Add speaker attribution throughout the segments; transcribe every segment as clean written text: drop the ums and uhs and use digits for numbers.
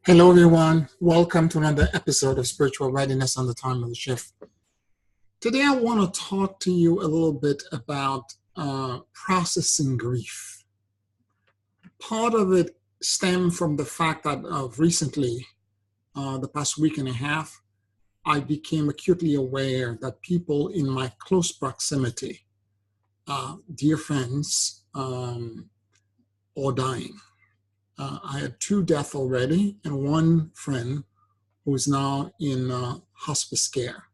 Speaker 1: Hello, everyone. Welcome to another episode of Spiritual Readiness on the Time of the Shift. Today, I want to talk to you a little bit about processing grief. Part of it stemmed from the fact that recently, the past week and a half, I became acutely aware that people in my close proximity, dear friends, are dying. I had two deaths already and one friend who is now in hospice care.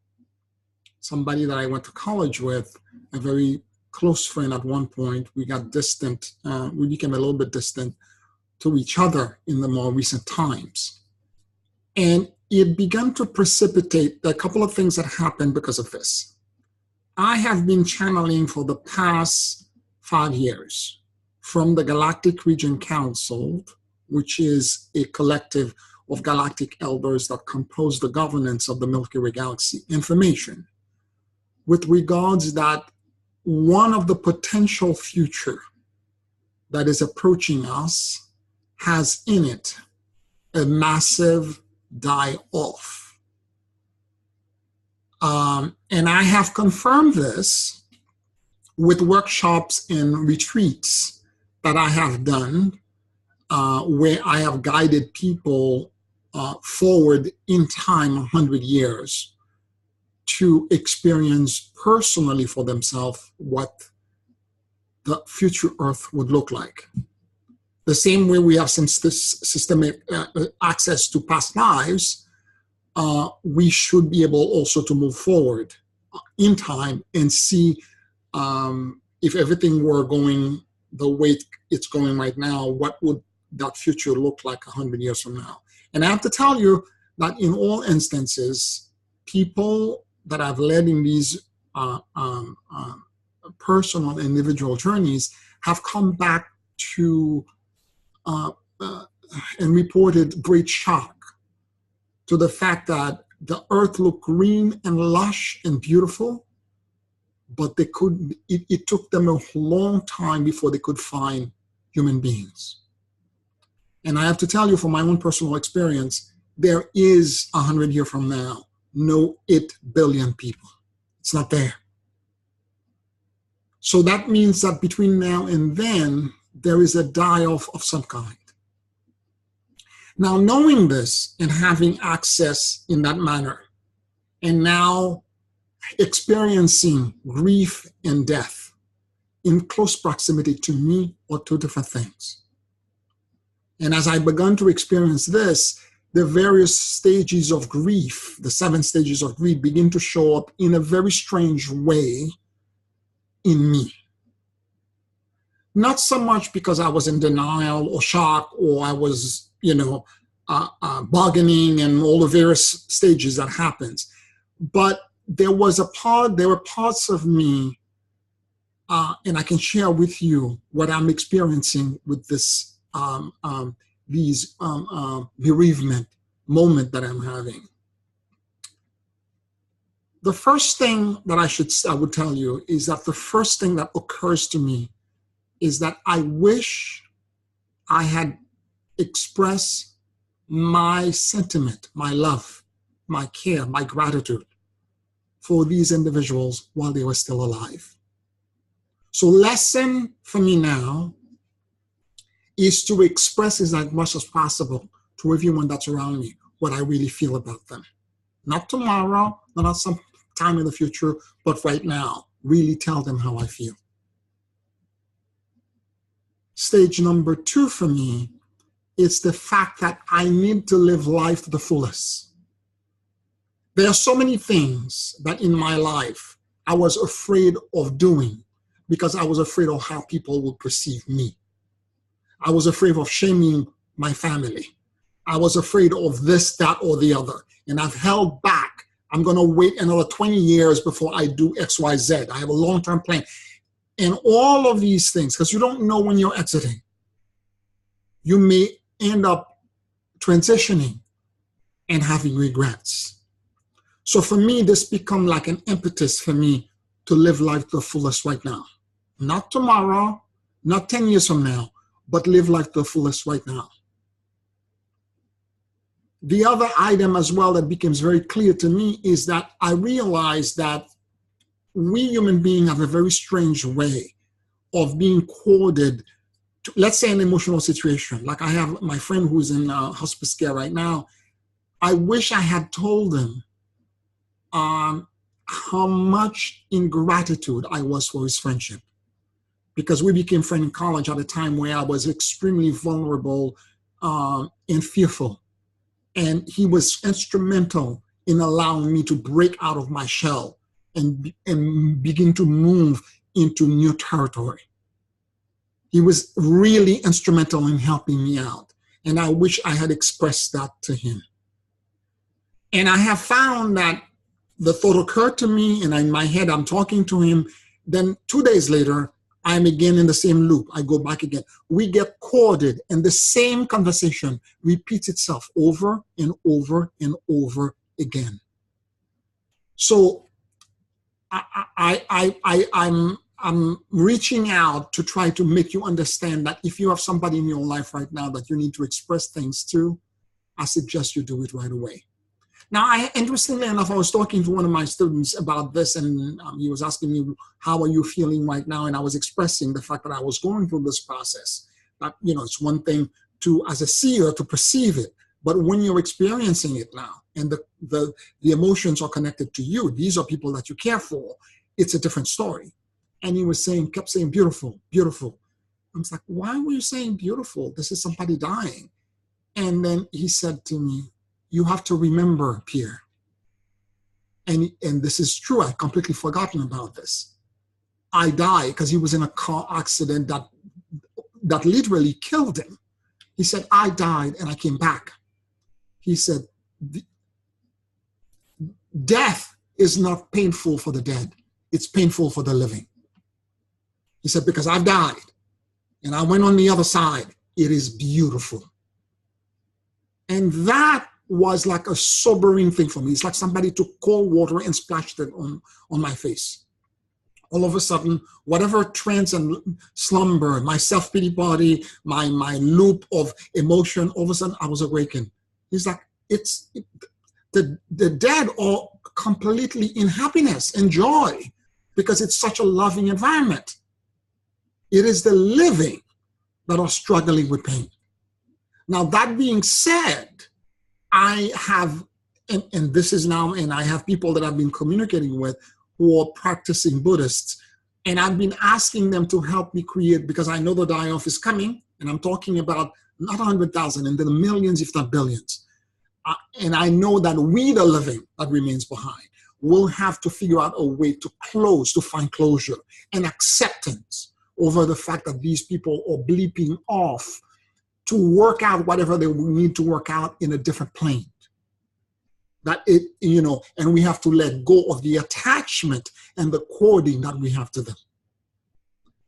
Speaker 1: Somebody that I went to college with, a very close friend at one point. We got distant, we became a little bit distant to each other in the more recent times. And it began to precipitate a couple of things that happened because of this. I have been channeling for the past 5 years from the Galactic Region Council, which is a collective of galactic elders that compose the governance of the Milky Way galaxy, information with regards that one of the potential future that is approaching us has in it a massive die-off. And I have confirmed this with workshops and retreats that I have done, where I have guided people forward in time 100 years to experience personally for themselves what the future Earth would look like. The same way we have some systemic access to past lives, we should be able also to move forward in time and see if everything were going the way it's going right now, what would that future look like 100 years from now? And I have to tell you that in all instances, people that I've led in these personal individual journeys have come back to and reported great shock to the fact that the earth looked green and lush and beautiful, but they couldn't. It took them a long time before they could find human beings. And I have to tell you from my own personal experience, there is 100 years from now, no 8 billion people. It's not there. So that means that between now and then, there is a die-off of some kind. Now, knowing this and having access in that manner, and now experiencing grief and death in close proximity to me are two different things. And as I began to experience this, the various stages of grief, the 7 stages of grief, begin to show up in a very strange way in me. Not so much because I was in denial or shock or I was, bargaining and all the various stages that happens, but there were parts of me, and I can share with you what I'm experiencing with this bereavement moment that I'm having. The first thing that I would tell you is that the first thing that occurs to me is that I wish I had expressed my sentiment, my love, my care, my gratitude for these individuals while they were still alive. So lesson for me now is to express as much as possible to everyone that's around me what I really feel about them. Not tomorrow, not at some time in the future, but right now, really tell them how I feel. Stage number 2 for me is the fact that I need to live life to the fullest. There are so many things that in my life I was afraid of doing because I was afraid of how people would perceive me. I was afraid of shaming my family. I was afraid of this, that, or the other. And I've held back. I'm going to wait another 20 years before I do X, Y, Z. I have a long-term plan. And all of these things, because you don't know when you're exiting, you may end up transitioning and having regrets. So for me, this become like an impetus for me to live life to the fullest right now. Not tomorrow, not 10 years from now, but live life to the fullest right now. The other item as well that becomes very clear to me is that I realized that we human beings have a very strange way of being coded to, let's say, an emotional situation. Like I have my friend who's in hospice care right now. I wish I had told him how much in gratitude I was for his friendship, because we became friends in college at a time where I was extremely vulnerable and fearful. And he was instrumental in allowing me to break out of my shell and begin to move into new territory. He was really instrumental in helping me out. And I wish I had expressed that to him. And I have found that the thought occurred to me, and in my head, I'm talking to him. Then 2 days later, I'm again in the same loop. I go back again. We get coded, and the same conversation repeats itself over and over and over again. So I'm reaching out to try to make you understand that if you have somebody in your life right now that you need to express things to, I suggest you do it right away. Now, interestingly enough, I was talking to one of my students about this, and he was asking me, how are you feeling right now? And I was expressing the fact that I was going through this process. But, it's one thing to, as a seer, to perceive it. But when you're experiencing it now, and the emotions are connected to you, these are people that you care for, it's a different story. And he was kept saying, beautiful, beautiful. I was like, why were you saying beautiful? This is somebody dying. And then he said to me, you have to remember, Pierre, and this is true, I've completely forgotten about this. I died because he was in a car accident that literally killed him. He said, I died and I came back. He said, death is not painful for the dead. It's painful for the living. He said, because I've died and I went on the other side. It is beautiful. And that was like a sobering thing for me. It's like somebody took cold water and splashed it on my face. All of a sudden, whatever trance and slumber, my self-pity body, my loop of emotion, all of a sudden I was awakened. He's like, the dead are completely in happiness and joy because it's such a loving environment. It is the living that are struggling with pain. Now, that being said, I have, and this is now, and I have people that I've been communicating with who are practicing Buddhists, and I've been asking them to help me create, because I know the die-off is coming, and I'm talking about not 100,000, and the millions, if not billions. And I know that we, the living that remains behind, will have to figure out a way to find closure and acceptance over the fact that these people are bleeping off to work out whatever they need to work out in a different plane. And we have to let go of the attachment and the coding that we have to them.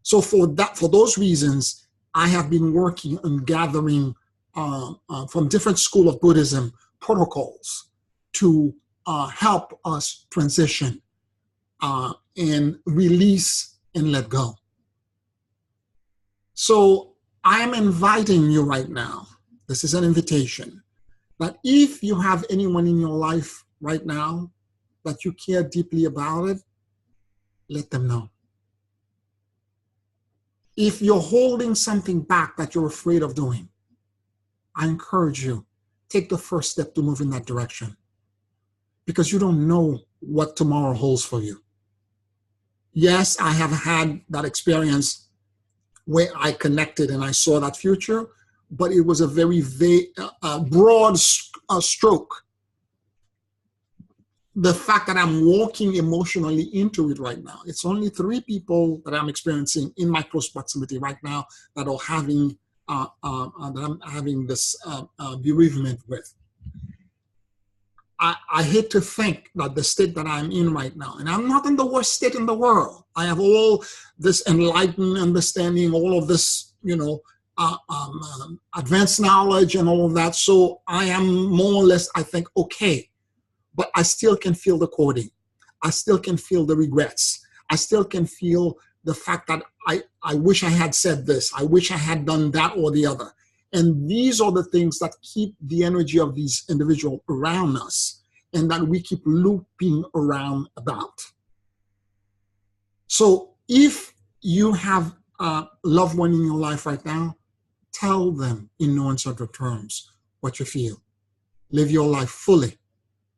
Speaker 1: So for those reasons, I have been working on gathering from different schools of Buddhism protocols to help us transition and release and let go. So I am inviting you right now, this is an invitation, that if you have anyone in your life right now that you care deeply about it, let them know. If you're holding something back that you're afraid of doing, I encourage you, take the first step to move in that direction, because you don't know what tomorrow holds for you. Yes, I have had that experience where I connected and I saw that future, but it was a very broad stroke. The fact that I'm walking emotionally into it right now, it's only 3 people that I'm experiencing in my close proximity right now that are having that I'm having this bereavement with. I hate to think that the state that I'm in right now, and I'm not in the worst state in the world. I have all this enlightened understanding, all of this, advanced knowledge and all of that. So I am more or less, I think, okay. But I still can feel the coding. I still can feel the regrets. I still can feel the fact that I wish I had said this. I wish I had done that or the other. And these are the things that keep the energy of these individuals around us and that we keep looping around about. So if you have a loved one in your life right now, tell them in no uncertain terms what you feel. Live your life fully.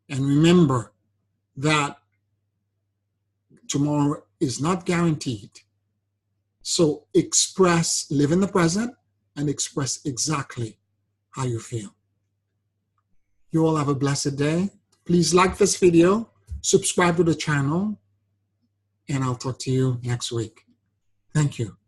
Speaker 1: And remember that tomorrow is not guaranteed. So live in the present and express exactly how you feel. You all have a blessed day. Please like this video, subscribe to the channel, and I'll talk to you next week. Thank you.